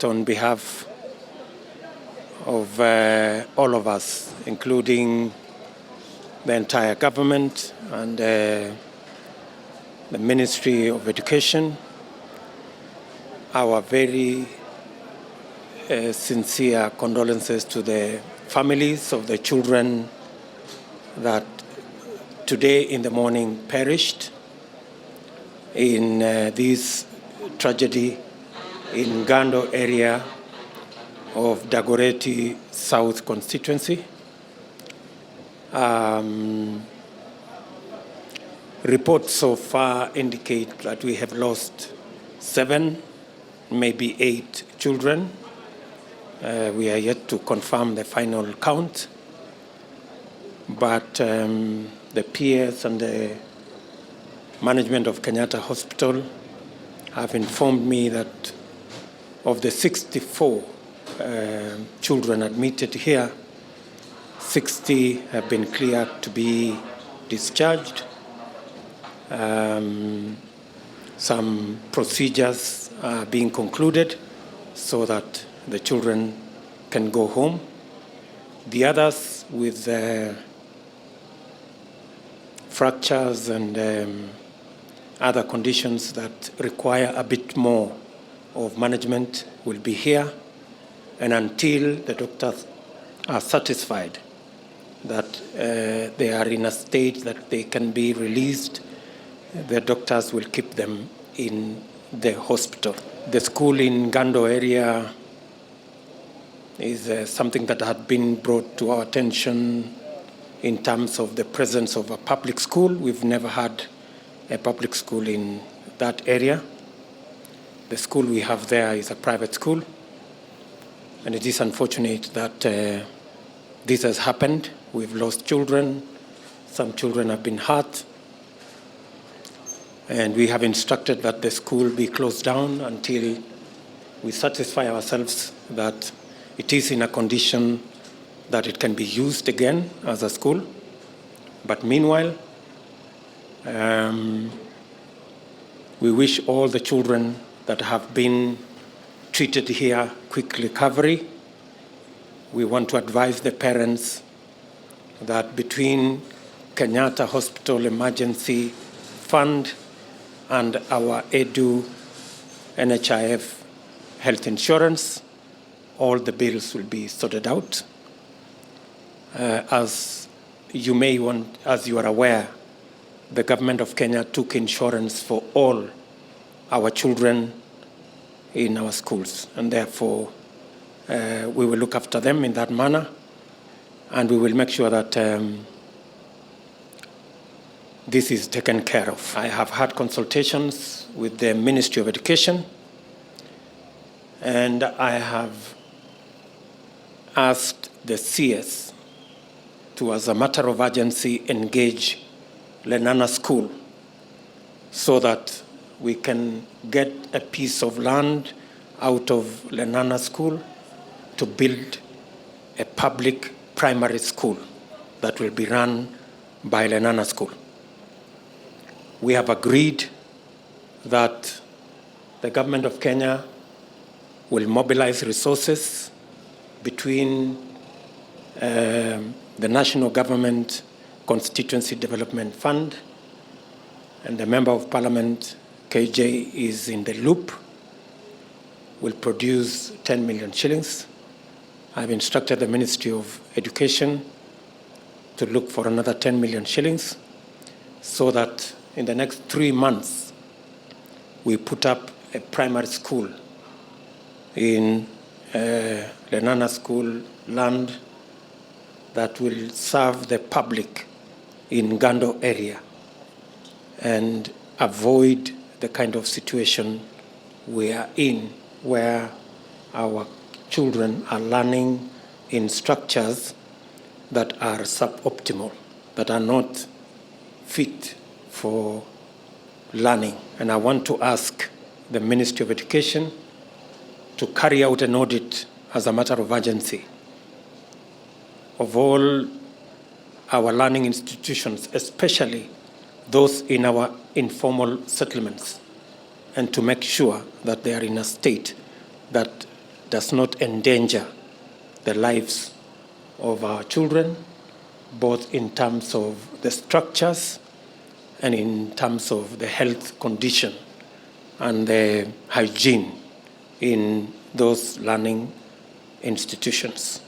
on behalf of all of us, including the entire government and the Ministry of Education, our very sincere condolences to the families of the children that today in the morning perished in this tragedy in Gando area of Dagoretti South constituency. Reports so far indicate that we have lost 7, maybe 8 children. We are yet to confirm the final count, but the peers and the management of Kenyatta Hospital have informed me that of the 64 children admitted here, 60 have been cleared to be discharged. Some procedures are being concluded so that the children can go home. The others with fractures and other conditions that require a bit more of management will be here. And until the doctors are satisfied that they are in a state that they can be released, the doctors will keep them in the hospital. The school in Gando area is something that had been brought to our attention in terms of the presence of a public school. We've never had a public school in that area. The school we have there is a private school, and it is unfortunate that this has happened. We've lost children. Some children have been hurt. And we have instructed that the school be closed down until we satisfy ourselves that it is in a condition that it can be used again as a school. But meanwhile, we wish all the children that have been treated here quick recovery. We want to advise the parents that between Kenyatta Hospital Emergency Fund and our EDU NHIF health insurance, all the bills will be sorted out. As you are aware, the government of Kenya took insurance for all our children in our schools, and therefore we will look after them in that manner, and we will make sure that this is taken care of. I have had consultations with the Ministry of Education, and I have asked the CS to, as a matter of urgency, engage Lenana School so that we can get a piece of land out of Lenana School to build a public primary school that will be run by Lenana School. We have agreed that the government of Kenya will mobilize resources between the National Government Constituency Development Fund, and the Member of Parliament, KJ, is in the loop, will produce 10 million shillings. I've instructed the Ministry of Education to look for another 10 million shillings so that in the next 3 months, we put up a primary school in Lenana School land that will serve the public in Gando area and avoid the kind of situation we are in, where our children are learning in structures that are suboptimal, that are not fit for learning. And I want to ask the Ministry of Education to carry out an audit as a matter of urgency of all our learning institutions, especially those in our informal settlements, and to make sure that they are in a state that does not endanger the lives of our children, both in terms of the structures and in terms of the health condition and the hygiene in those learning institutions.